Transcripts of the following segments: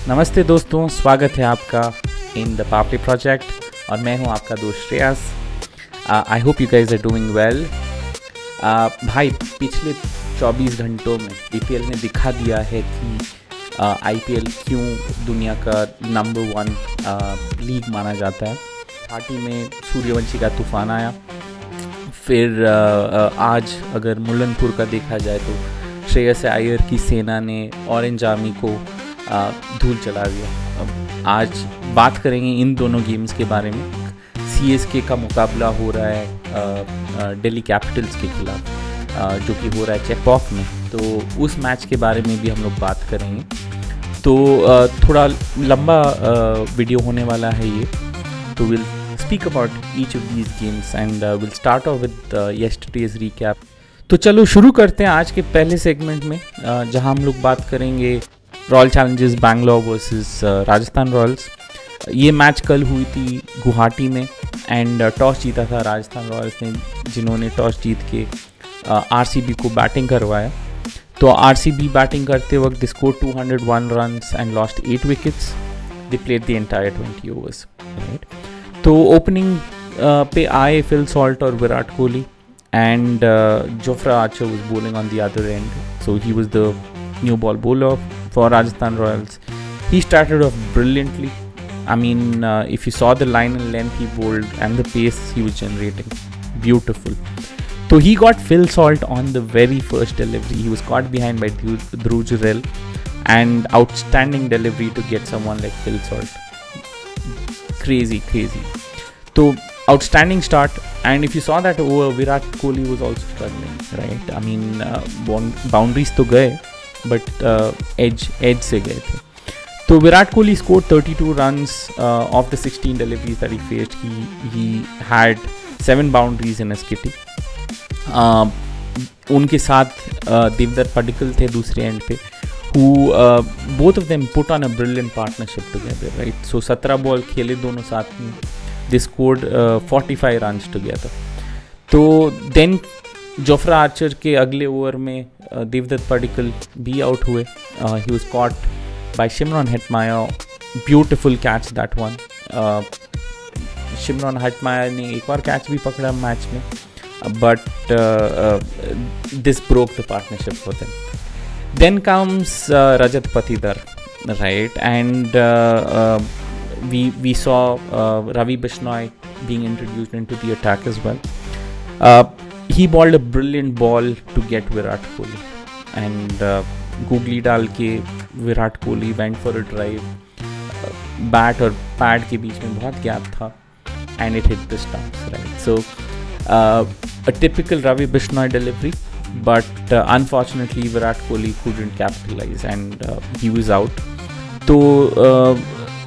नमस्ते दोस्तों, स्वागत है आपका इन द पापड़ी प्रोजेक्ट और मैं हूं आपका दोस्त Shreyas. I hope you guys are doing well. भाई, पिछले 24 घंटों में IPL ने दिखा दिया है कि IPL क्यों दुनिया का नंबर 1 लीग माना जाता है। पार्टी में सूर्यवंशी का तूफान आया, फिर आज अगर मुल्लनपुर का देखा जाए तो श्रेयस अय्यर की सेना ने ऑरेंज आर्मी को धूल चला दिया। अब आज बात करेंगे इन दोनों गेम्स के बारे में। CSK का मुकाबला हो रहा है दिल्ली कैपिटल्स के खिलाफ, जो कि हो रहा है चेपॉक में, तो उस मैच के बारे में भी हम लोग बात करेंगे। तो थोड़ा लंबा वीडियो होने वाला है ये, तो will speak about each of these games and will start of with yesterday's recap. तो चलो शुरू करते हैं आज के पहले सेगमेंट में, जहां हम लोग बात करेंगे royal Challengers Bangalore versus Rajasthan Royals. ये मैच कल हुई थी गुवाहाटी में एंड टॉस जीता था राजस्थान रॉयल्स ने, जिन्होंने टॉस जीत के RCB को बैटिंग करवाया। तो RCB बैटिंग करते वक्त they scored 201 runs and lost 8 wickets. They played the entire 20 overs, right. तो ओपनिंग पे आए फिल सॉल्ट और Virat Kohli and Jofra Archer was bowling on the other end, so he was the new ball bowler for Rajasthan Royals. He started off brilliantly. I mean, if you saw the line and length he bowled and the pace he was generating, beautiful. So he got Phil Salt on the very first delivery. He was caught behind by Dhruv Jurel, and outstanding delivery to get someone like Phil Salt. Crazy. So outstanding start, and if you saw that over, Virat Kohli was also struggling, right? I mean, boundaries तो गए, but edge से गए थे। तो Virat Kohli scored 32 runs of the 16 deliveries that he faced. He had 7 boundaries in his kitty. उनके साथ देवदत्त पडिक्कल थे दूसरे एंड पे, who both of them put on a brilliant partnership together, right? So 17 ball खेले दोनों साथ में, they scored 45 runs together. तो then जोफ्रा आर्चर के अगले ओवर में देवदत्त पडिक्कल भी आउट हुए। He was caught by Shimron Hetmyer, beautiful catch that one. Shimron Hetmyer ने एक और कैच भी पकड़ा मैच में, but this broke the partnership for them. Then comes Rajat Patidar, right, and we saw Ravi Bishnoi being introduced into the attack as well. He bowled a brilliant ball to get Virat Kohli, and googly डाल के Virat Kohli went for a drive. Bat और pad के बीच में बहुत gap था and it hit the stumps, right? So a typical Ravi Bishnoi delivery, but unfortunately Virat Kohli couldn't capitalize and he was out. तो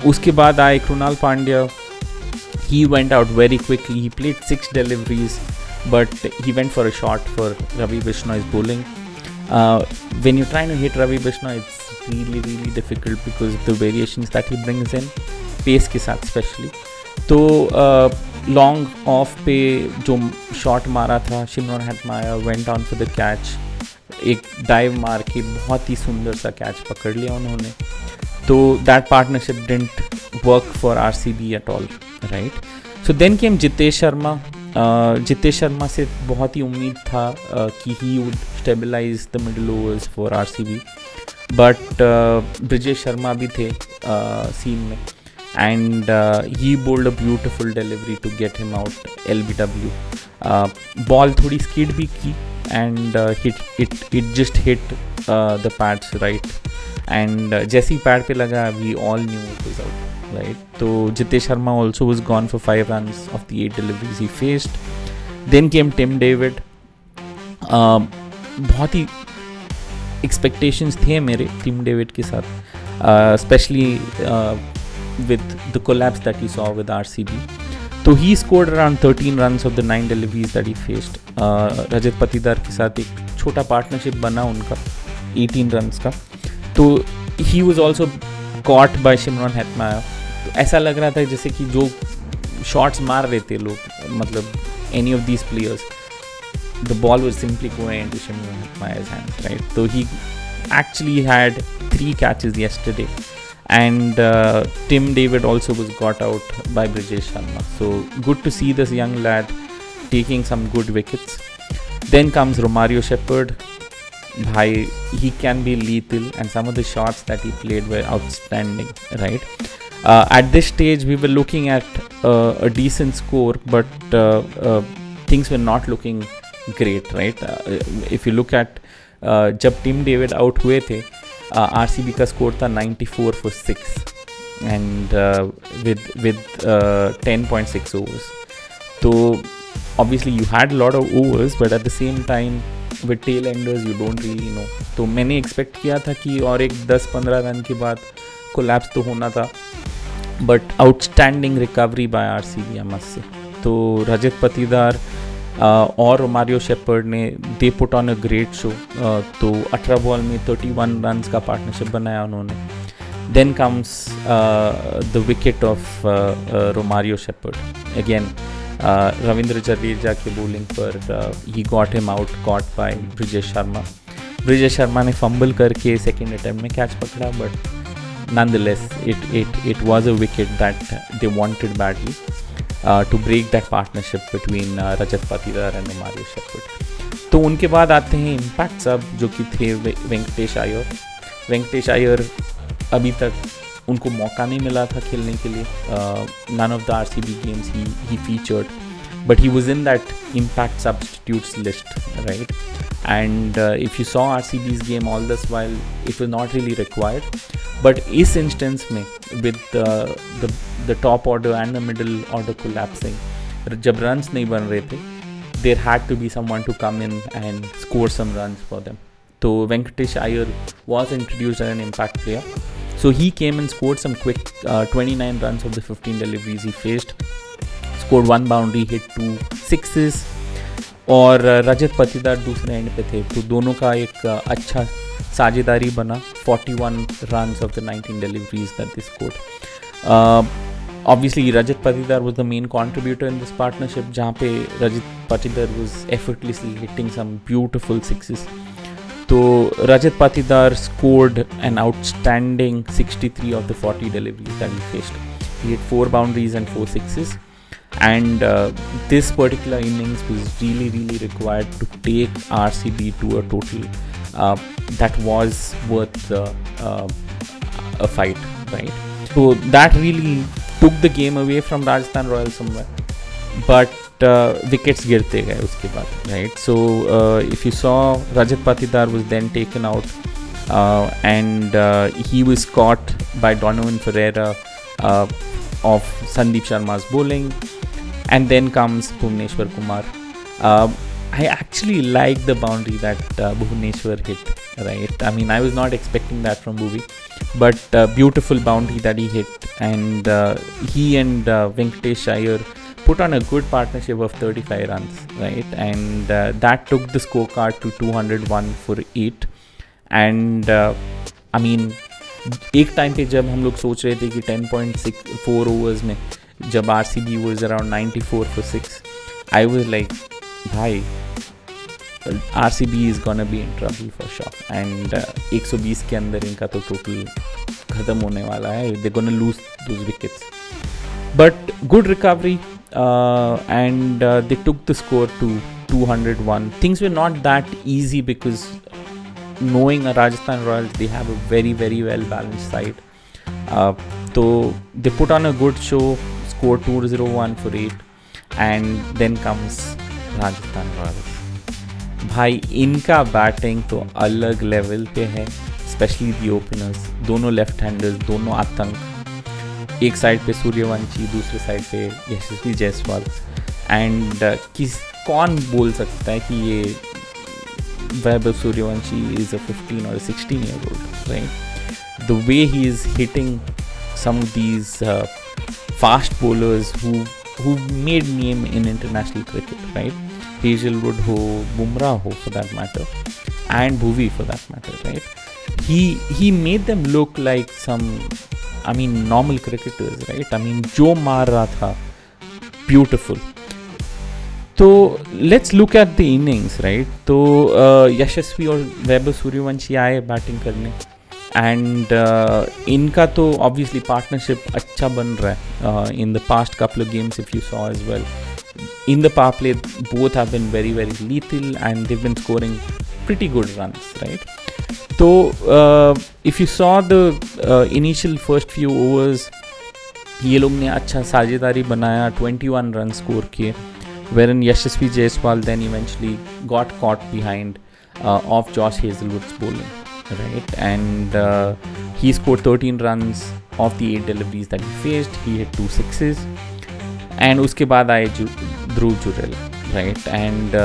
उसके बाद आए Krunal Pandya. He went out very quickly. He played 6 deliveries, but he went for a shot for Ravi Bishnoi's bowling. When you're trying to hit Ravi Bishnoi, it's really difficult because of the variations that he brings in, pace के साथ especially. तो long off पे जो shot मारा था, Shimron Hetmyer went on for the catch. एक dive मार के बहुत ही सुंदर सा कैच पकड़ लिया उन्होंने. तो that partnership didn't work for RCB at all, right. So then came Jitesh Sharma. Jitesh Sharma से बहुत ही उम्मीद था कि he would stabilise the middle overs for RCB, but Brijesh Sharma भी थे सीन में, and he bowled a beautiful delivery to get him out LBW. Ball थोड़ी स्किड भी की and it just hit the pads, right, and जैसे ही pad पे लगा we all knew it was out, right. तो Jitesh Sharma also was gone for 5 runs of the 8 deliveries he faced. Then came Tim David. बहुत ही expectations थे मेरे Tim David के साथ, specially with the collapse that he saw with RCB. तो he scored around 13 runs of the 9 deliveries that he faced. Rajat Patidar के साथ एक छोटा पार्टनरशिप बना उनका 18 runs का. तो he was also cot by Shimron Hetmyer. तो ऐसा लग रहा था जैसे कि जो शॉट्स मार रहे थे लोग, मतलब any of these players, the ball was simply going into Shimron Hetmyer's hands, right. तो he actually had 3 catches yesterday. and Tim David also was got out by Brijesh Sharma. So good to see this young lad taking some good wickets. Then comes Romario Shepherd. Bhai, he can be lethal, and some of the shots that he played were outstanding, right? At this stage, we were looking at a decent score, but things were not looking great, right? If you look at जब Tim David out हुए थे, RCB का score था 94 for 6 and with 10.6 overs. तो obviously you had a lot of overs, but at the same time with tail enders you don't really know. तो मैंने expect किया था कि और एक 10-15 रन के बाद कोलैप्स तो होना था, but outstanding recovery by RCB must say. तो रजत पाटीदार और रोमारियो शेपर्ड ने they put on a great show. तो 18 बॉल में 31 रन्स का पार्टनरशिप बनाया उन्होंने. Then comes the wicket of Romario Shepherd again. Ravindra Jadeja के बॉलिंग पर he got him out, caught by Brijesh Sharma. Brijesh Sharma ने फंबल करके सेकेंड अटेम्प्ट में कैच पकड़ा, but nonetheless it was a wicket that they wanted badly to break that partnership between Rajat Patidar and Romario Shepherd. तो उनके बाद आते हैं इम्पैक्ट सब, जो कि थे वेंकटेश अय्यर. वेंकटेश अय्यर अभी तक उनको मौका नहीं मिला था खेलने के लिए. none of the RCB games he featured, but he was in that impact substitutes list, right? And if you saw RCB's game all this while, it was not really required. But इस instance में with the top order and the middle order collapsing, जब runs नहीं बन रहे थे, there had to be someone to come in and score some runs for them. So Venkatesh Iyer was introduced as an impact player. So he came and scored some quick 29 runs of the 15 deliveries he faced. Scored 1 boundary, hit 2 sixes. और रजत पाटीदार दूसरे and पे थे, तो दोनों का एक अच्छा साझेदारी बना. 41 runs of the 19 deliveries that they scored. Obviously Rajat Patidar was the main contributor in this partnership, जहाँ पे Rajat Patidar was effortlessly hitting some beautiful sixes. तो Rajat Patidar scored an outstanding 63 of the 40 deliveries that he faced. He hit 4 boundaries and 4 sixes. And this particular innings was really required to take RCB to a total that was worth a fight, right? So that really took the game away from Rajasthan Royals somewhere, but wickets गिरते गए उसके बाद, right? So if you saw, Rajat Patidar was then taken out and he was caught by Donovan Ferreira of Sandeep Sharma's bowling. And then comes Bhuvneshwar Kumar. I actually like the boundary that Bhuvneshwar hit, right? I mean, I was not expecting that from Bhuvi, but beautiful boundary that he hit. And he and Venkatesh Iyer put on a good partnership of 35 runs, right? And that took the scorecard to 201 for 8. And I mean, एक time पे जब हम लोग सोच रहे थे कि 10.64 overs में जब RCB was around 94 for 6, I was like, भाई RCB is gonna be in trouble for sure. And 120 के अंदर इनका तो टोटल ख़त्म होने वाला है. They're gonna lose those wickets. But good recovery and they took the score to 201. Things were not that easy because knowing Rajasthan Royals, they have a very well balanced side. So they put on a good show, scored 201 for 8, and then comes Rajasthan Royals. भाई इनका batting तो अलग level पे है, specially the openers, दोनों left handers, दोनों आतंक. एक साइड पे सूर्यवंशी, दूसरे साइड पे यशस्वी जायसवाल. एंड कौन बोल सकता है कि ये Vaibhav Suryavanshi is a 15 or a 16-year-old, right? The way he is hitting some of these fast bowlers who made name in international cricket, right? Hazelwood ho, Bumrah ho for that matter, and Bhuvi for that matter, right? He made them look like some, I mean, normal cricketers, right? I mean, जो मार रहा था, beautiful. तो let's look at the innings, right? तो यशस्वी और वैभव सूर्यवंशी आए batting करने, and इनका तो ऑब्वियसली पार्टनरशिप अच्छा बन रहा है in the past couple of games if you saw as well. In the power play, both have been very, very lethal and they've been scoring pretty good runs, right? So, if you saw the initial first few overs, ये लोग ने अच्छा साझेदारी बनाया, 21 run score किए, wherein Yashasvi Jaiswal then eventually got caught behind of Josh Hazelwood's bowling, right? And he scored 13 runs of the 8 deliveries that he faced. He hit 2 sixes. And उसके बाद आए ध्रुव Jurel, right? And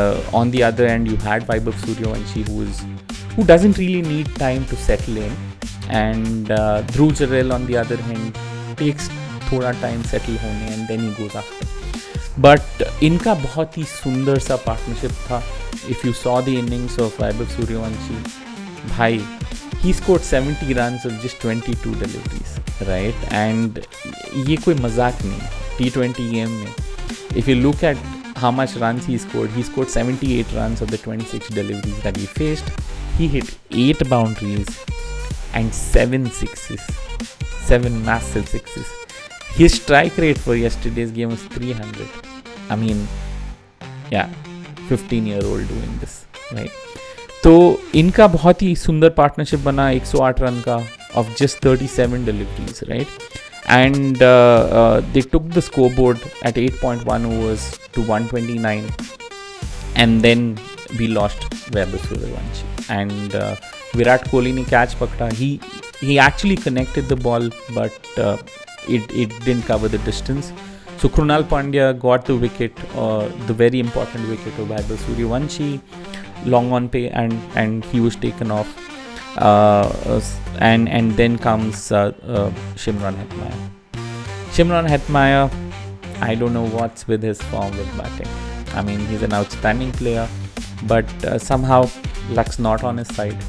on the other end, you had Vaibhav Suryavanshi, who doesn't really need time to settle in, and Dhruv Jurel on the other hand takes थोड़ा time settle होने and then he goes after. But इनका बहुत ही सुंदर सा partnership था. If you saw the innings of Vaibhav Suryavanshi, भाई, he scored 70 runs of just 22 deliveries, right? And ये कोई मजाक नहीं T20 game में. If you look at how much runs he scored 78 runs of the 26 deliveries that he faced. He hit 8 boundaries and 7 sixes, 7 massive sixes. His strike rate for yesterday's game was 300. I mean, yeah, 15-year-old doing this, right? तो इनका बहुत ही सुंदर partnership बना 108 run का of just 37 deliveries, right? And they took the scoreboard at 8.1 overs to 129, and then we lost Vaibhav Suryavanshi. And Virat Kohli ne catch pakda. He actually connected the ball, but it didn't cover the distance. So Krunal Pandya got the wicket, the very important wicket of Vaibhav Suryavanshi, long on pay, and he was taken off. And then comes Shimron Hetmyer. Shimron Hetmyer, I don't know what's with his form with batting. I mean, he's an outstanding player, but somehow luck's not on his side.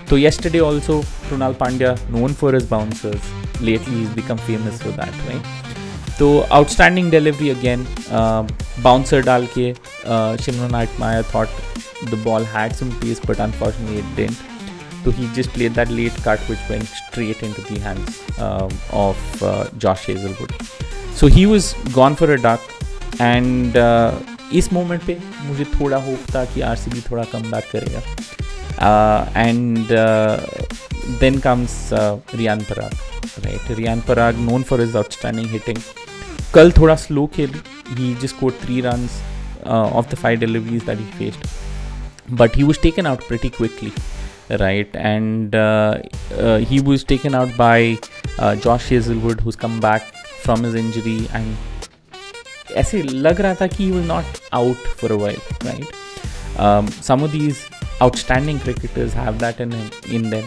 So yesterday also, Krunal Pandya, known for his bouncers, lately he's become famous for that, right? So outstanding delivery again, bouncer डाल के Shimron Hetmyer thought the ball had some pace, but unfortunately it didn't. So he just played that late cut which went straight into the hands of Josh Hazelwood. So he was gone for a duck, and इस moment पे मुझे थोड़ा hope था कि RCB थोड़ा come back करेगा. And then comes Riyan Parag, right? Riyan Parag, known for his outstanding hitting. कल थोड़ा slow खेल. He just scored 3 runs of the 5 deliveries that he faced, but he was taken out pretty quickly. Right, and he was taken out by Josh Hazelwood, who's come back from his injury, and ऐसे लग रहा था कि he was not out for a while, right? Some of these outstanding cricketers have that in them.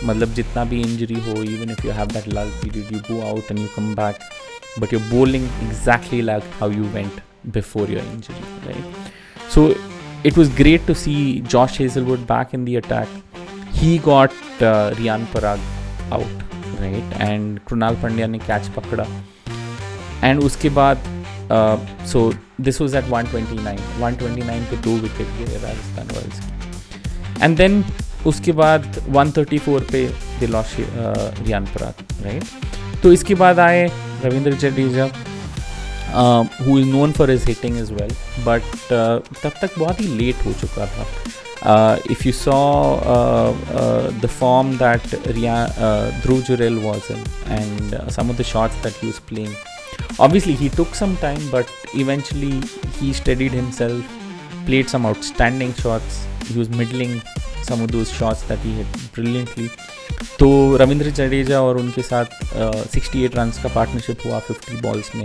मतलब जितना भी injury हो, even if you have that lull period, you go out and you come back, but you're bowling exactly like how you went before your injury, right? So it was great to see Josh Hazelwood back in the attack. He got Riyan Parag out, right? And Krunal Pandya ने catch पकड़ा. And उसके बाद so this was at 129 पे 2 wicket गिरे Rajasthan Royals की. And then उसके बाद 134 पे they lost Riyan Parag, right? तो इसके बाद आए Ravindra Jadeja, who is known for his hitting as well, but तब तक बहुत ही लेट हो चुका था. If you saw the form that Dhruv Jurel was in, and some of the shots that he was playing, obviously he took some time, but eventually he steadied himself, played some outstanding shots. He was middling some of those shots that he hit brilliantly. तो रविंद्र जडेजा और उनके साथ 68 runs का partnership हुआ 50 balls में,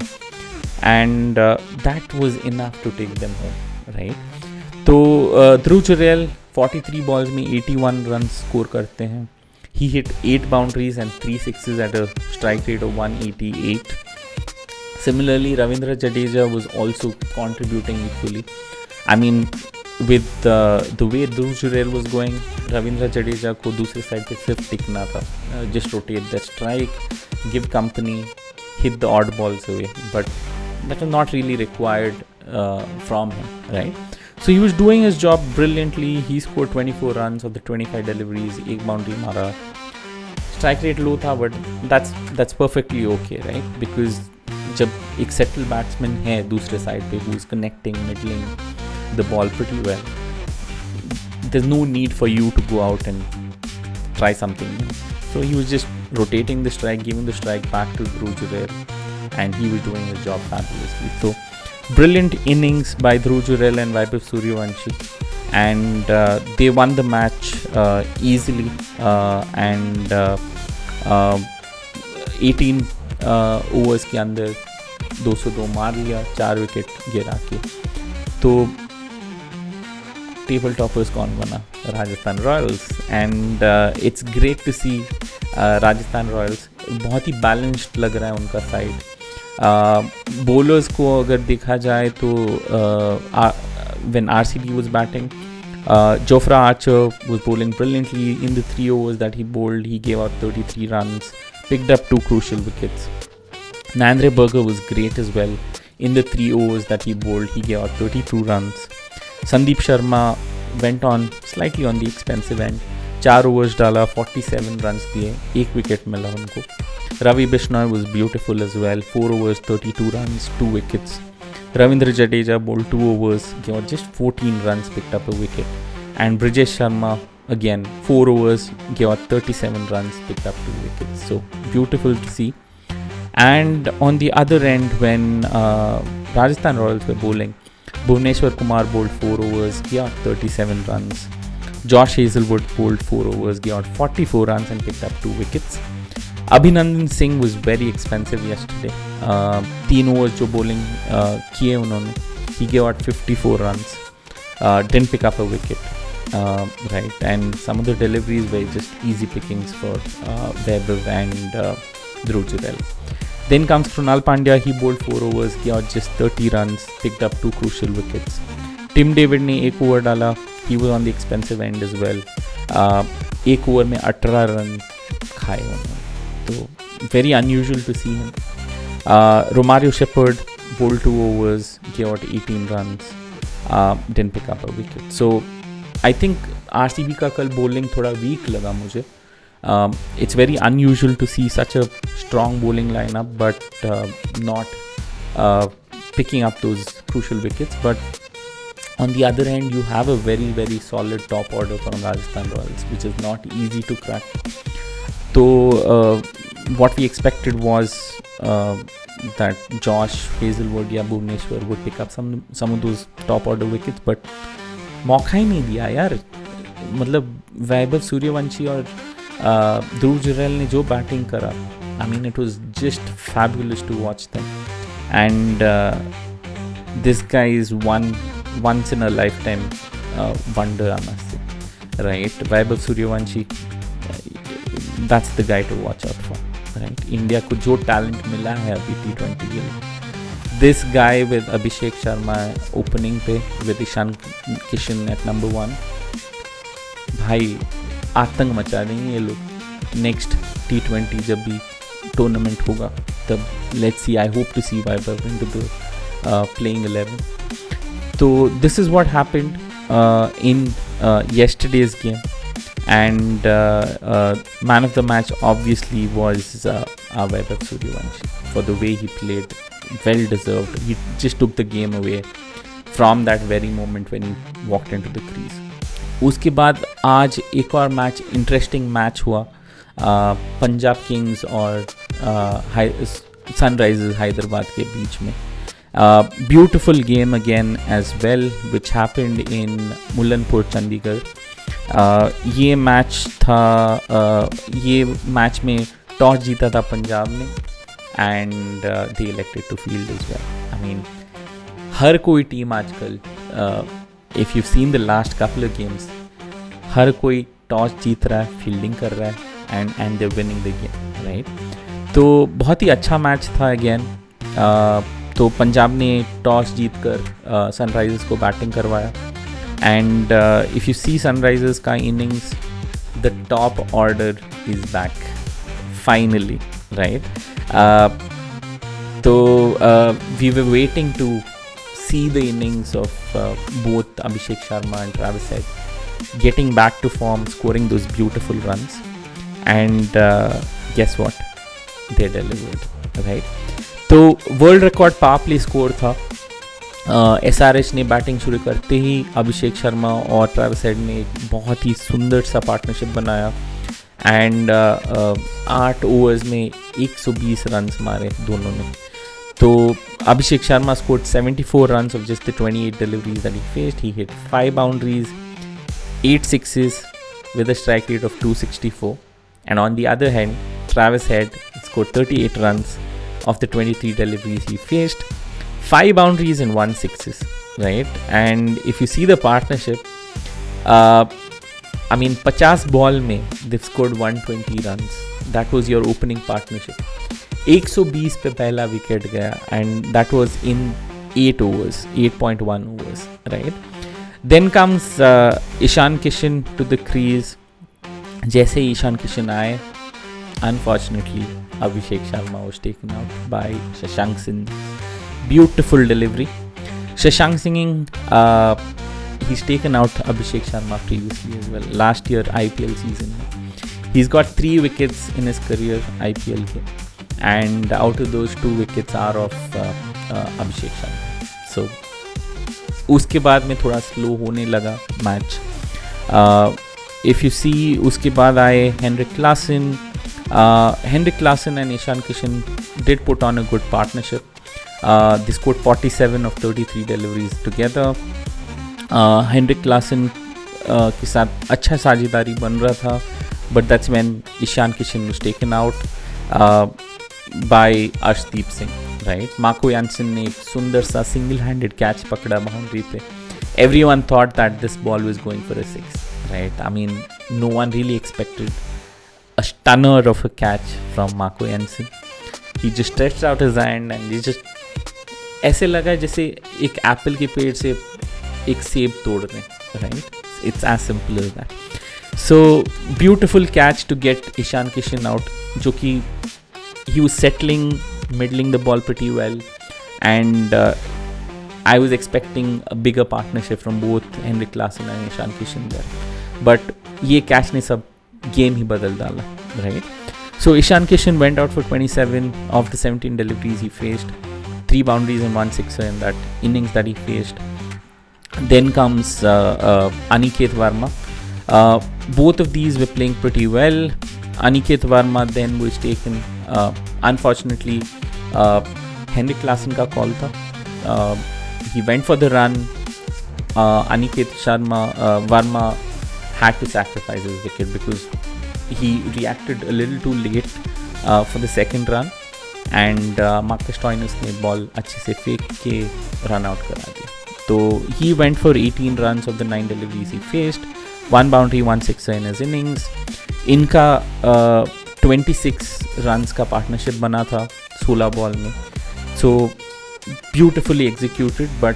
and that was enough to take them home, right? तो ध्रुव Jurel 43 balls में 81 run score करते हैं. He hit 8 boundaries and 3 sixes at a strike rate of 188. Similarly, Ravindra Jadeja was also contributing equally. I mean, with the way Dhruv Jurel was going, Ravindra Jadeja को दूसरे side पे सिर्फ टिकना था. Just rotate the strike, give company, hit the odd balls away. But that was not really required from him, right? So he was doing his job brilliantly. He scored 24 runs of the 25 deliveries, 1 boundary मारा. Strike rate लो था, but that's perfectly okay, right? Because जब एक settle batsman है दूसरे side पे who is connecting middling the ball pretty well, there's no need for you to go out and try something new. So he was just rotating the strike, giving the strike back to Dhruv Jurel, and he was doing his job fabulously. So brilliant innings by Dhruv Jurel and Vaibhav Suryavanshi, and they won the match easily, and 18 overs के अंदर 202 मार लिया, 4 wicket गिरा के। तो table toppers कौन बना? Rajasthan Royals. And it's great to see Rajasthan Royals, बहुत ही बैलेंस्ड लग रहा है उनका साइड। बॉलर्स को अगर देखा जाए तो when RCB was batting, Jofra Archer was bowling brilliantly. In the 3 overs that he bowled, he gave out 33 runs, picked up 2 crucial wickets. Nandre Berger was great as well. In the 3 overs that he bowled, he gave out 32 runs. Sandeep Sharma went on slightly on the expensive end. 4 overs डाला, 47 runs दिए, 1 wicket मिला उनको. Ravi Bishnoi was beautiful as well. 4 overs, 32 runs, 2 wickets. Ravindra Jadeja bowled 2 overs, gave out just 14 runs, picked up a wicket. And Brijesh Sharma again 4 overs, gave out 37 runs, picked up 2 wickets. So beautiful to see. And on the other end, when Rajasthan Royals were bowling, Bhuvneshwar Kumar bowled 4 overs, gave out 37 runs. Josh Hazelwood bowled 4 overs, gave out 44 runs and picked up 2 wickets. Abhinandan Singh was very expensive yesterday. 3 overs जो bowling किए उन्होंने, he gave out 54 runs, didn't pick up a wicket, right? And some of the deliveries were just easy pickings for Vaibhav and Dhruv Jurel. Then comes Krunal Pandya. He bowled 4 overs, gave out just 30 runs, picked up 2 crucial wickets. Tim David ने 1 over डाला, he was on the expensive end as well. 1 over में 18 run खाए उन्होंने, तो very unusual to see him. Romario Shepherd bowled 2 overs, gave out 18 runs, didn't pick up a wicket. So I think RCB का कल bowling थोड़ा weak लगा मुझे. It's very unusual to see such a strong bowling lineup, but not picking up those crucial wickets. But on the other hand, you have a very, very solid top order from Rajasthan Royals, which is not easy to crack. So what we expected was that Josh Hazelwood या Bhuvneshwar would pick up some of those top order wickets, but मौका ही नहीं दिया यार. मतलब वैभव सूर्यवंशी और ध्रुव जुरेल ने जो batting करा, I mean it was just fabulous to watch them. And this guy is once in a lifetime wonder, I must say, right? Vaibhav Suryavanshi, that's the guy to watch out for, right? India को जो talent मिला है अभी T20 के लिए, this guy with Abhishek Sharma opening पे with Ishan Kishan at number 1, भाई आतंक मचा देंगे ये लोग. नेक्स्ट T20 जब भी टूर्नामेंट होगा तब let's see, I hope to see Vaibhav into the playing 11. So this is what happened in yesterday's game. And man of the match obviously was Vaibhav Suryavanshi for the way he played. Well deserved. He just took the game away from that very moment when he walked into the crease. उसके बाद आज एक और match, interesting match हुआ Punjab Kings और Sunrisers Hyderabad के बीच में. Beautiful game again as well, which happened in Mullanpur Chandigarh. ये मैच था, ये मैच में टॉस जीता था पंजाब ने and they elected to field as well. I mean हर कोई टीम आजकल, if you seen the last couple of games, हर कोई टॉस जीत रहा है, फील्डिंग कर रहा है and they winning the game, right? तो बहुत ही अच्छा मैच था अगेन. तो पंजाब ने टॉस जीत कर सनराइजर्स को बैटिंग करवाया. And if you see Sunrisers का innings, the top order is back finally, right? So we were waiting to see the innings of both Abhishek Sharma and Travis Head getting back to form, scoring those beautiful runs. and guess what, they delivered, right? तो world record power play score था. SRH ने batting शुरू करते ही अभिषेक शर्मा और Travis head ने एक बहुत ही सुंदर सा पार्टनरशिप बनाया एंड 8 ओवर्स में 120 रन्स मारे दोनों ने. तो Abhishek Sharma scored 74 runs of just the 28 deliveries that he faced. He hit 5 boundaries, 8 sixes with a strike rate of 264. And on the other hand, Travis Head scored 38 runs of the 23 deliveries he faced, 5 boundaries and 1 sixes, right? And if you see the partnership, I mean, 50 ball mein, they've scored 120 runs. That was your opening partnership. 120 पे पहला wicket गया and that was in 8 overs, 8.1 overs, right? Then comes Ishan Kishan to the crease. जैसे ईशान किशन आए, unfortunately Abhishek Sharma was taken out by Shashank Singh. Beautiful delivery. Shashank Singh, he's taken out Abhishek Sharma previously as well. Last year IPL season, he's got 3 wickets in his career IPL के. And out of those 2 wickets are of Abhishek Sharma. So उसके बाद में थोड़ा slow होने लगा match. If you see, उसके बाद आए Henrik Larsson. Henrik Larsson and Ishan Kishan did put on a good partnership. They scored 47 of 33 deliveries together. Henrik Larsson के साथ अच्छा साझेदारी बन रहा था, but that's when Ishan Kishan was taken out by Arshdeep Singh, right? Marco Jansen ने एक सुंदर सा single-handed catch पकड़ा बाउंड्री पे. Everyone thought that this ball was going for a 6, right? I mean, no one really expected a stunner of a catch from Marco Jansen. He just stretched out his hand and he just ऐसे लगा जैसे एक Apple के पेड़ से एक सेब तोड़ रहे, right? It's as simple as that. So beautiful catch to get Ishan Kishan out, जो कि he was settling, middling the ball pretty well, and I was expecting a bigger partnership from both Henrik Larsson and Ishan Kishan there, but ये catch ने सब game ही बदल डाला, right? So Ishan Kishan went out for 27 of the 17 deliveries he faced, 3 boundaries and 1 sixer in that innings that he faced. Then comes Aniket Verma. Both of these were playing pretty well. Aniket Verma then was taken. Unfortunately, Henrik Larsson का call था. He went for the run. Aniket Verma had to sacrifice his wicket because he reacted a little too late for the second run, and Marcus Stoinis ने ball अच्छे से फेंक के run out करा दिया. So he went for 18 runs of the 9 deliveries he faced, 1 boundary, 1 sixer in his innings. इनका 26 runs का partnership बना था 16 ball में. So beautifully executed, but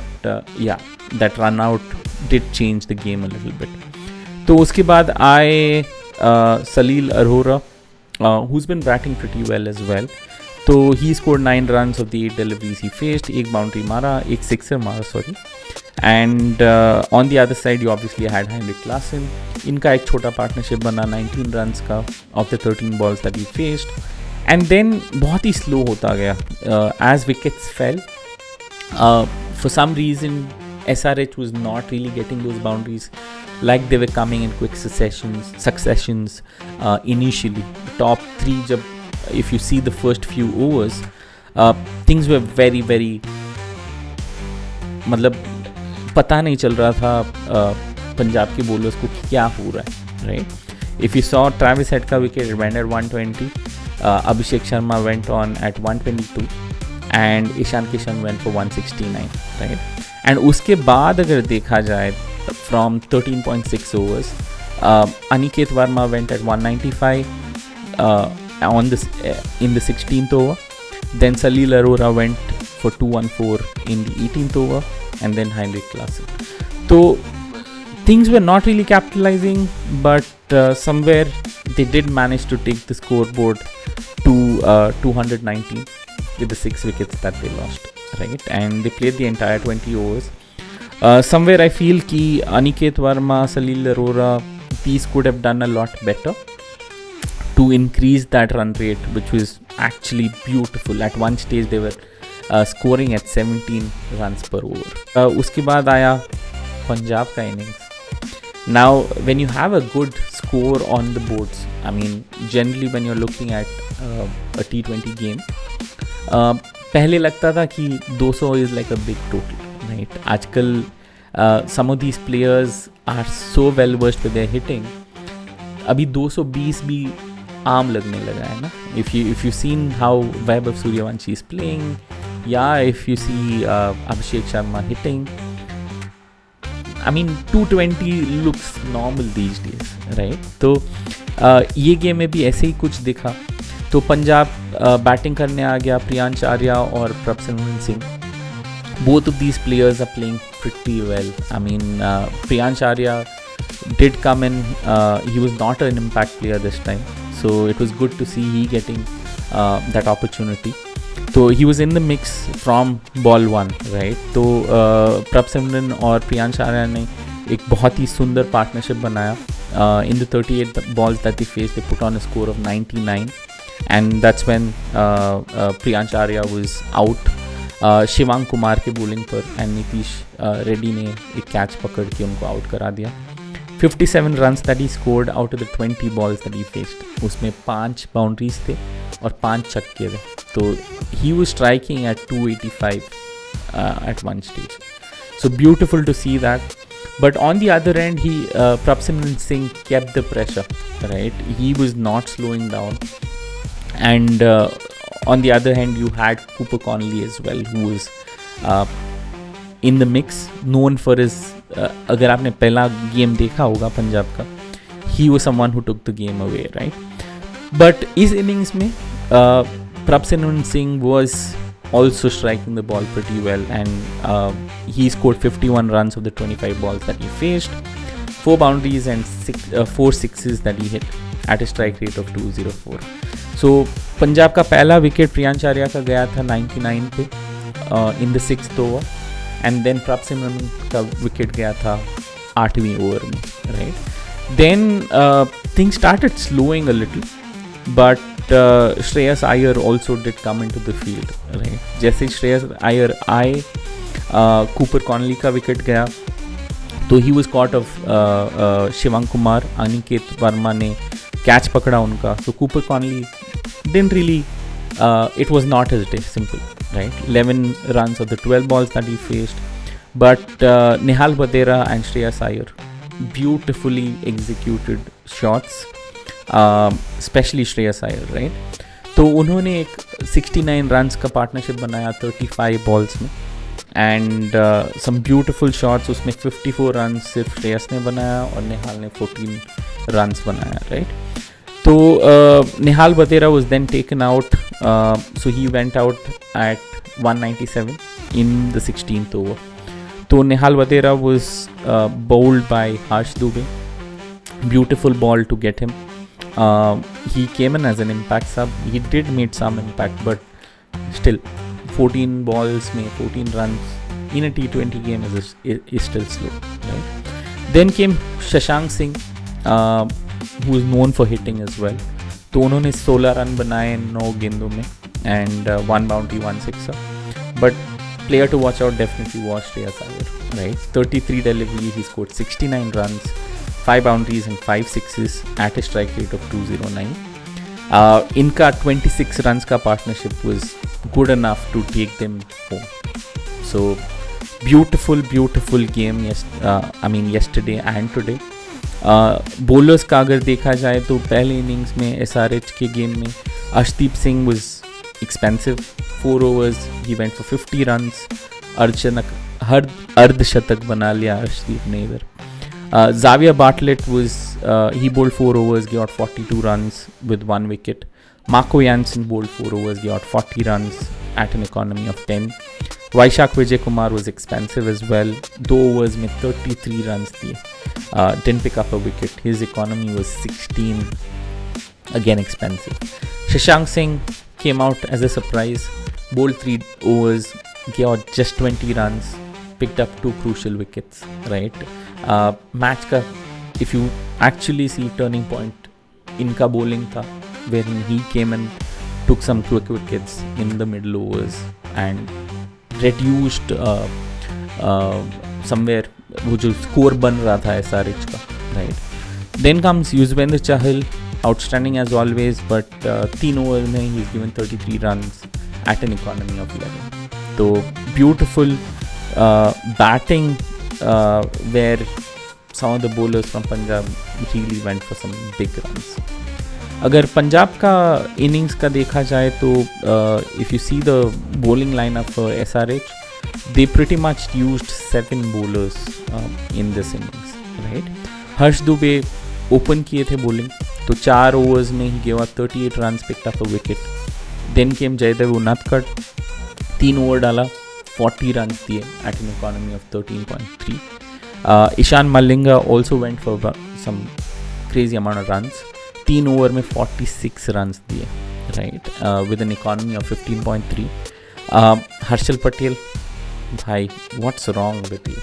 yeah, that run out did change the game a little bit. तो उसके बाद आए Salil Arora, who's been batting pretty well as well. तो he scored 9 runs of the 8 deliveries he faced, एक boundary मारा, एक sixer मारा, sorry. And on the other side you obviously had Henrik Larsson. इनका एक छोटा partnership बना 19 runs का of the 13 balls that he faced. And then बहुत ही slow होता गया as wickets fell. For some reason SRH was not really getting those boundaries, like they were coming in quick successions initially. Top 3 जब if you see the first few overs, things were very मतलब पता नहीं चल रहा था पंजाब के bowlers को क्या हो रहा है, right? If you saw Travis Head का wicket, it went at 120, Abhishek Sharma went on at 122 and Ishan Kishan went for 169, right? And उसके बाद अगर देखा जाए from 13.6 overs, Aniket Verma went at 195 in the 16th over. Then Salil Arora went for 214 in the 18th over, and then Henrik Larsson. So things were not really capitalizing, but somewhere they did manage to take the scoreboard to 219 with the 6 wickets that they lost, right? And they played the entire 20 overs. Somewhere I feel कि Aniket Verma, Salil Arora, these could have done a lot better. to increase that run rate, which was actually beautiful. At one stage they were scoring at 17 runs per over. उसके बाद आया पंजाब का innings. Now, when you have a good score on the boards, I mean, generally when you're looking at a T20 game, पहले लगता था कि 200 is like a big total, right? आजकल some of these players are so well versed with their hitting. अभी 220 भी आम लगने लगा है ना. If you seen how Vaibhav Suryavanshi is playing, yeah, if you see Abhishek Sharma hitting, I mean 220 looks normal these days, right? तो ये game में भी ऐसे ही कुछ दिखा. तो पंजाब बैटिंग करने आ गया. प्रियांश आर्या और Prabhsimran Singh, both of these players are playing pretty well. I mean, Priyansh Arya did come in. He was not an impact player this time, so it was good to see he getting that opportunity. So he was in the mix from ball one, right? तो प्रभसिमरन और प्रियांश आर्या ने एक बहुत ही सुंदर partnership बनाया. In the 38 balls that they faced, they put on a score of 99, and that's when Priyansh Arya was out. Shivang Kumar के bowling पर and Nitish Reddy ने एक कैच पकड़ के उनको आउट करा दिया. 57 runs that he scored out of the 20 balls that he faced. उसमें 5 बाउंड्रीज थे और 5 छक्के थे. तो he was striking at 285 at one stage. So beautiful to see that. But on the other end, Prabhsimran Singh kept the pressure, right? He was not slowing down. And on the other hand, you had Cooper Connolly as well, who was in the mix, known for his, अगर आपने पहला game देखा होगा पंजाब का, he was someone who took the game away, right? But इस innings में Prabhsimran Singh was also striking the ball pretty well, and he scored 51 runs of the 25 balls that he faced, 4 boundaries and 4 sixes that he hit at a strike rate of 204. So Punjab का पहला wicket Priyansh Arya का गया था 99 पे in the 6th over, and then Prabhsimran का wicket गया था 8वीं ओवर में, right. Then things started slowing a little, but Shreyas Iyer also did come into the field, right. जैसे श्रेयस अय्यर आए, कूपर कॉनली का विकेट गया, तो he was cot of Shivang Kumar. Aniket Verma ने कैच पकड़ा उनका. तो Cooper Conley didn't really, it was not his day, simple, right? 11 runs of the 12 balls that he faced. But Nehal Vadera and Shreyas Iyer, beautifully executed shots, especially Shreyas Iyer, right? तो उन्होंने एक 69 runs का partnership बनाया 35 balls में, and some beautiful shots. उसमें 54 runs सिर्फ श्रेयस ने बनाया और निहाल ने 14 runs बनाया, right? So Nehal Vadera was then taken out, so he went out at 197 in the 16th over. So Nehal Vadera was bowled by Harsh Dubey. Beautiful ball to get him. He came in as an impact sub. He did make some impact, but still 14 balls में 14 runs in a T20 game is still slow, right? Then came Shashank Singh, who is known for hitting as well. तो उन्होंने 16 run बनाए 9 गेंदों में, and 1 boundary 1 sixer. But player to watch out definitely was Shreyas Iyer, right? 33 delivery, he scored 69 runs, 5 boundaries and 5 sixes at a strike rate of 209. इनका 26 runs का partnership was good enough to take them home. So beautiful game. Yesterday and today. Bowlers का अगर देखा जाए तो पहले innings में SRH के गेम में Arshdeep Singh was expensive. 4 overs he went for 50 runs. अर्धशतक बना लिया अर्शदीप ने इधर. Xavier Bartlett he bowled 4 overs, got 42 runs with 1 wicket. Marco Jansen bowled 4 overs, got 40 runs at an economy of 10. Vaishak Vijay Kumar was expensive as well. 2 overs में 33 runs दिए. Didn't pick up a wicket. His economy was 16. Again expensive. Shashank Singh came out as a surprise. Bowled 3 overs, got just 20 runs. Picked up 2 crucial wickets. Right. Match का if you actually see turning point, इनका bowling था. wherein he came and took some quick wickets in the middle overs and reduced somewhere वो जो score बन रहा था SRH का, right. Then comes Yuzvendra Chahal, outstanding as always, but 3 overs में he's given 33 runs at an economy of 11. तो beautiful batting where some of the bowlers from Punjab really went for some big runs. अगर पंजाब का innings का देखा जाए तो if you see the bowling lineup for SRH, they pretty much used 7 bowlers in this innings, right? Harsh Dubey open किए थे bowling, तो 4 overs में ही gave up 38 runs, picked up a wicket. Then came Jaydev Unadkat, 3 over डाला, 40 runs दिए at an economy of 13.3. Eshan Malinga also went for some crazy amount of runs, 3 over में 46 runs दिए, right, with an economy of 15.3. Harshal Patel, भाई what's wrong with you?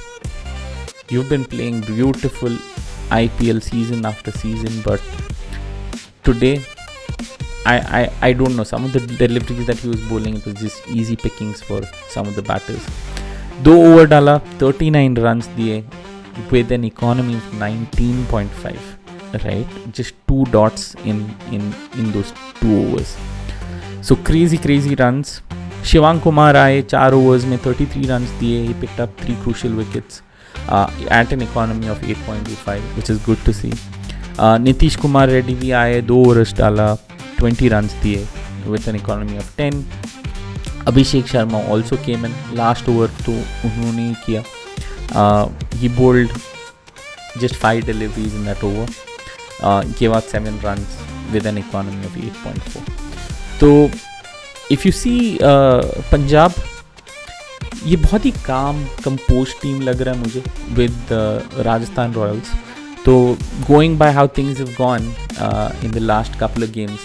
You've been playing beautiful IPL season after season, but today I don't know, some of the deliveries that he was bowling, it was just easy pickings for some of the batters. 2 over डाला, 39 runs दिए with an economy of 19.5, right, just 2 dots in those 2 overs. So crazy runs. Shivang Kumar आए, 4 overs में 33 runs दिए, he picked up 3 crucial wickets at an economy of 8.25, which is good to see. Nitish Kumar Reddy भी आए, 2 overs डाला, 20 runs दिए with an economy of 10. Abhishek Sharma also came in, last over तो उन्होंने ही किया. He bowled just 5 deliveries in that over, gave out 7 runs with an economy of 8.4. तो if you see Punjab, ये बहुत ही काम कंपोज टीम लग रहा है मुझे with राजस्थान रॉयल्स. तो going by how things have gone in the last couple of games,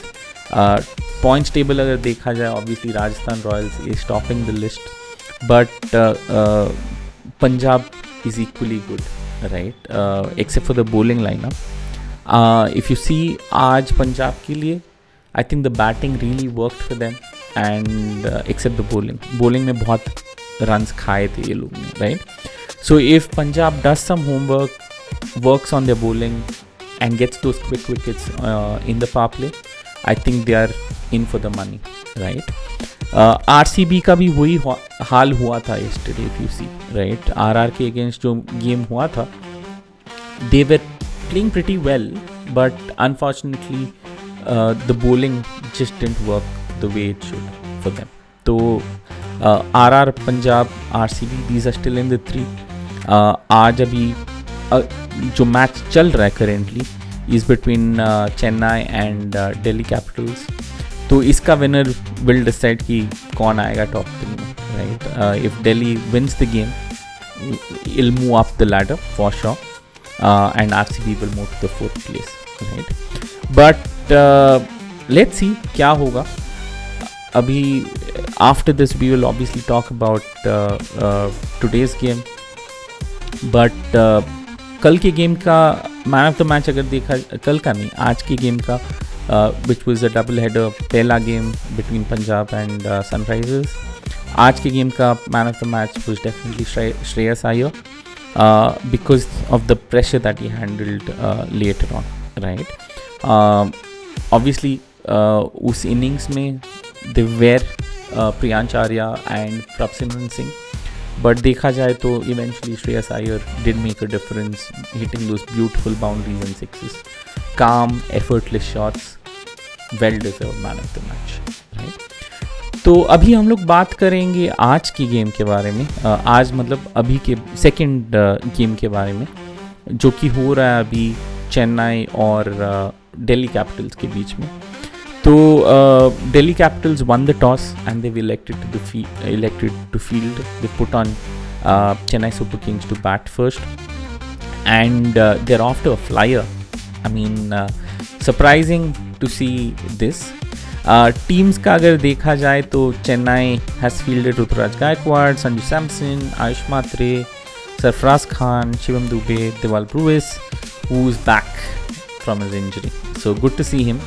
points table अगर देखा जाए, obviously Rajasthan Royals is topping the list, but Punjab is equally good, right, except for the bowling lineup. If you see आज पंजाब के लिए, I think the batting really worked for them, and except the bowling में बहुत runs खाए थे ये लोग ने, right? So if Punjab does some homework, works on their bowling and gets those quick wickets in the power play, I think they are in for the money, right? RCB का भी वही हाल हुआ था yesterday, if you see, right? RR के against जो game हुआ था, they were playing pretty well, but unfortunately the bowling just didn't work the way it should for them. तो RR, Punjab, RCB, these are still in the 3. आज अभी जो match चल रहा है currently is between Chennai and Delhi Capitals. तो इसका winner will decide कि कौन आएगा टॉप 3 में, right. If Delhi wins the game, it'll move up the ladder for sure, and RCB will move to the 4th place, right? But let's see क्या होगा. अभी after this we will obviously talk about today's game, but कल के game का man of the match अगर देखा, कल का नहीं, आज के गेम का, which was a double header, पहला game between Punjab and Sunrisers. आज के गेम का man of the match was definitely Shreyas Iyer, because of the pressure that he handled later on, right? Obviously उस innings में they were Priyansh Arya and Prabhsimran Singh, but देखा जाए तो eventually Shreyas Iyer did make a difference, hitting those beautiful boundaries and sixes. Calm, effortless shots, well deserved man of the match, right? तो अभी हम लोग बात करेंगे आज की गेम के बारे में, आज मतलब अभी के सेकंड गेम के बारे में, जो कि हो रहा है अभी चेन्नई और दिल्ली कैपिटल्स के बीच में. तो Delhi Capitals won the toss and they've elected to field. They put on Chennai Super Kings to bat first, and they're off to a flyer. I mean, surprising to see this. Teams का अगर देखा जाए तो Chennai has fielded Ruturaj Gaikwad, Sanju Samson, Ayush Matre, Sarfraz Khan, Shivam Dube, Dewal Brewis, who's back from his injury. So good to see him.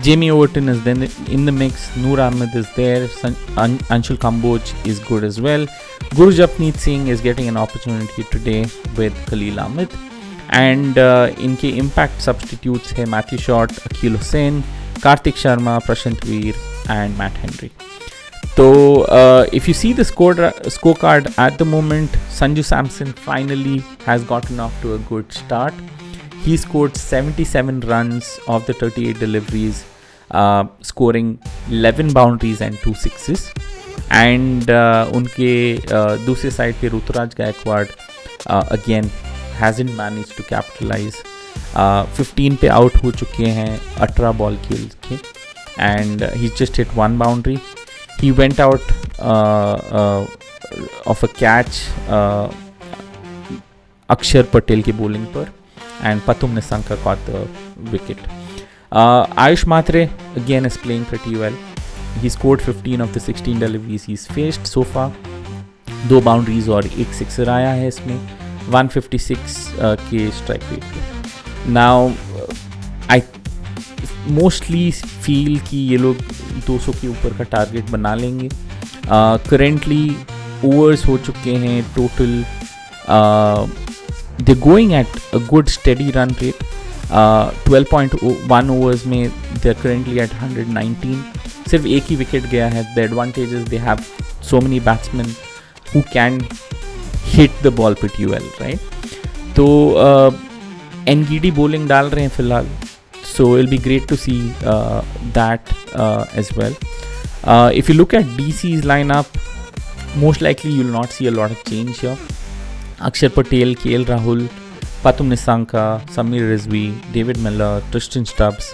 Jamie Overton is then in the mix. Noor Ahmed is there. Anshul Kamboj is good as well. Gurjapneet Singh is getting an opportunity today with Khalil Ahmed. And इनके impact substitutes है Matthew Short, Akhil Hussain, Karthik Sharma, Prashant Veer and Matt Henry. So if you see the scorecard at the moment, Sanju Samson finally has gotten off to a good start. He scored 77 runs of the 38 deliveries, scoring 11 boundaries and 2 sixes. And उनके दूसरे side पे Rituraj Gaekwad again hasn't managed to capitalize. 15 पे out हो चुके हैं 18 ball खेल के, and he just hit one boundary. He went out of a catch Akshar Patel की bowling पर, and Pathum Nissanka caught the wicket. Ayush Matre again is playing pretty well. He scored 15 of the 16 deliveries he's faced so far. 2 boundaries और 1 sixer आया है इसमें, 156 के strike rate पे. Now I mostly feel कि ये लोग 200 के ऊपर का टारगेट बना लेंगे. करेंटली ओवर्स हो चुके हैं total, they going at a good steady run rate. 12.1 overs में दे आर करेंटली एट 119. सिर्फ एक ही विकेट गया है. The advantages they have so many batsman who can hit the ball pretty well, right. तो Ngidi bowling डाल रहे हैं फिलहाल, so it'll be great to see that as well. If you look at DC's lineup, most likely you'll not see a lot of change here. Akshar Patel, KL Rahul, Pathum Nissanka, Samir Rizvi, David Miller, Tristan Stubbs.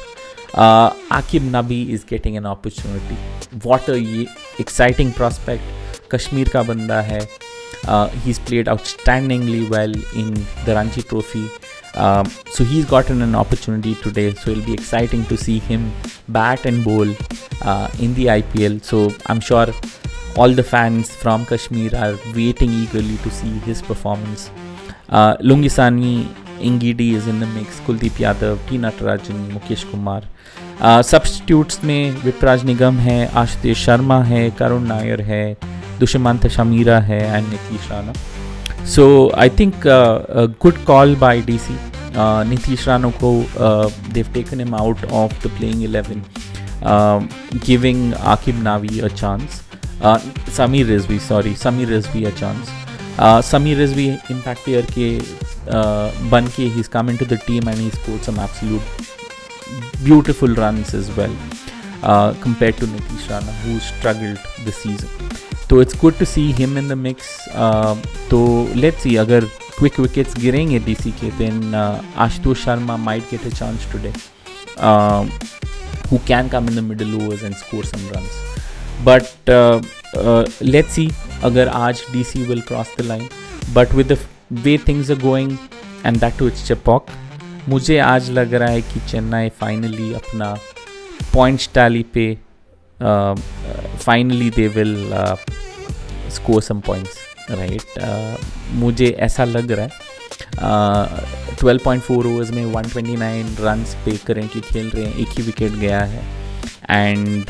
Aqib Nabi is getting an opportunity. What a exciting prospect. Kashmir का बंदा है. He's played outstandingly well in the Ranji Trophy. So he's gotten an opportunity today. So it'll be exciting to see him bat and bowl in the IPL. So I'm sure all the fans from Kashmir are waiting eagerly to see his performance. Lungisani Ingidi is in the mix. Kuldeep Yadav, T. Natarajan, Mukesh Kumar. Substitutes में विपराज निगम है, आशुतोष शर्मा है, करुण नायर है, दुष्यंत शमीरा है and Nitish Rana. So I think a good call by DC. Nitish Rana ko they've taken him out of the playing 11, giving Aqib Nabi a chance. Samir Rizvi a chance. Samir Rizvi impact player के बन के he's come into the team and he scored some absolute beautiful runs as well, compared to Nitish Rana who struggled this season. तो it's good to see him in the mix. तो let's see, अगर quick wickets गिरेंगे DC के, then Ashutosh Sharma might get a chance today, who can come in the middle overs and score some runs. But let's see अगर आज DC will cross the line. But with the way things are going, and that too it's Chepauk, मुझे आज लग रहा है कि Chennai finally अपना points tally पे finally they will score some points, right. मुझे ऐसा लग रहा है. 12.4 ओवर्स में 129 रन्स पे करेंटली खेल रहे हैं, एक ही विकेट गया है. एंड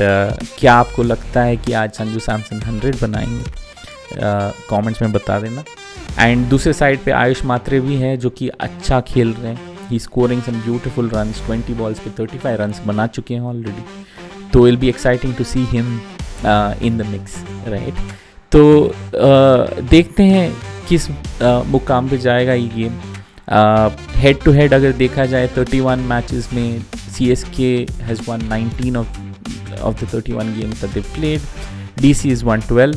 क्या आपको लगता है कि आज संजू सैमसन 100 बनाएंगे? कमेंट्स में बता देना. एंड दूसरे साइड पे आयुष मात्रे भी हैं जो कि अच्छा खेल रहे हैं. He scoring some beautiful runs. 20 balls पे 35 रन्स बना चुके हैं ऑलरेडी. तो will be exciting to see him in the mix, right. तो देखते हैं किस मुकाम पे जाएगा ये गेम. हेड टू हेड अगर देखा जाए 31 मैचेस में CSK has one 19 of the 31 games that they've played. DC is 112.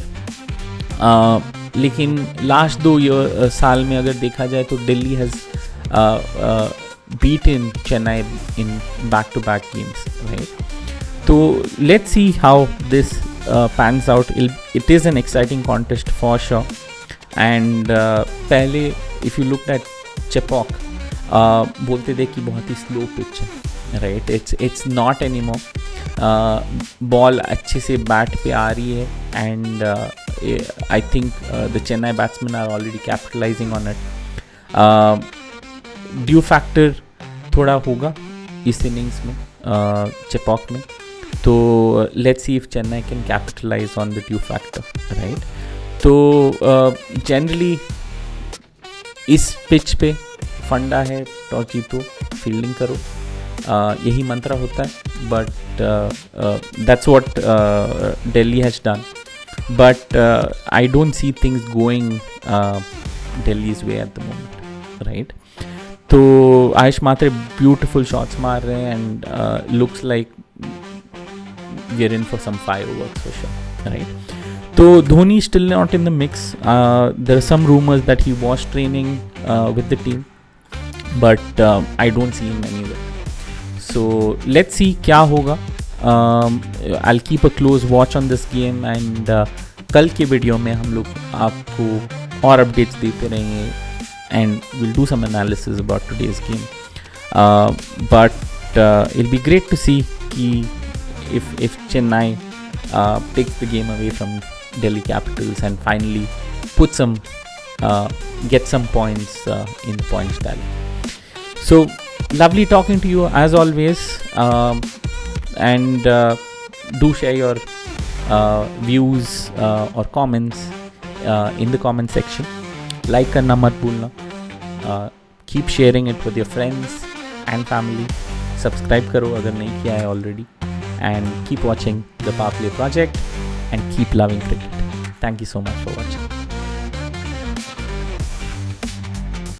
लेकिन लास्ट 2 साल में अगर देखा जाए तो Delhi has beaten Chennai in back-to-back games, right? So let's see how this pans out. It is an exciting contest for sure. And पहले if you looked at Chepauk, बोलते थे कि बहुत ही slow pitch है, right? It's not anymore. Ball अच्छे से bat पे आ रही है, and I think the Chennai batsmen are already capitalizing on it. Dew factor थोड़ा होगा इस इनिंग्स में. चेपॉक में. तो let's see if Chennai can capitalise on the dew factor, right. तो जनरली इस पिच पे फंडा है, टॉस जीतो, फील्डिंग करो, यही मंत्र होता है. But that's what Delhi has done. But I don't see things going Delhi's way at the moment, right. तो आयुष मात्रे ब्यूटिफुल शॉट्स मार रहे हैं and looks like we are in for some fireworks for sure, right. So Dhoni is still not in the mix. There are some rumors that he was training with the team, but I don't see him anywhere. So let's see क्या होगा. I'll keep a close watch on this game and कल के video में हम लोग आपको और updates देते रहेंगे and we'll do some analysis about today's game. But it'll be great to see if Chennai takes the game away from Delhi Capitals and finally get some points in the points tally. So lovely talking to you as always, and do share your views or comments in the comment section. Like करना मत भूलना. Keep sharing it with your friends and family. Subscribe करो अगर नहीं किया है already, and keep watching the Power Play Project and keep loving cricket. Thank you so much for watching.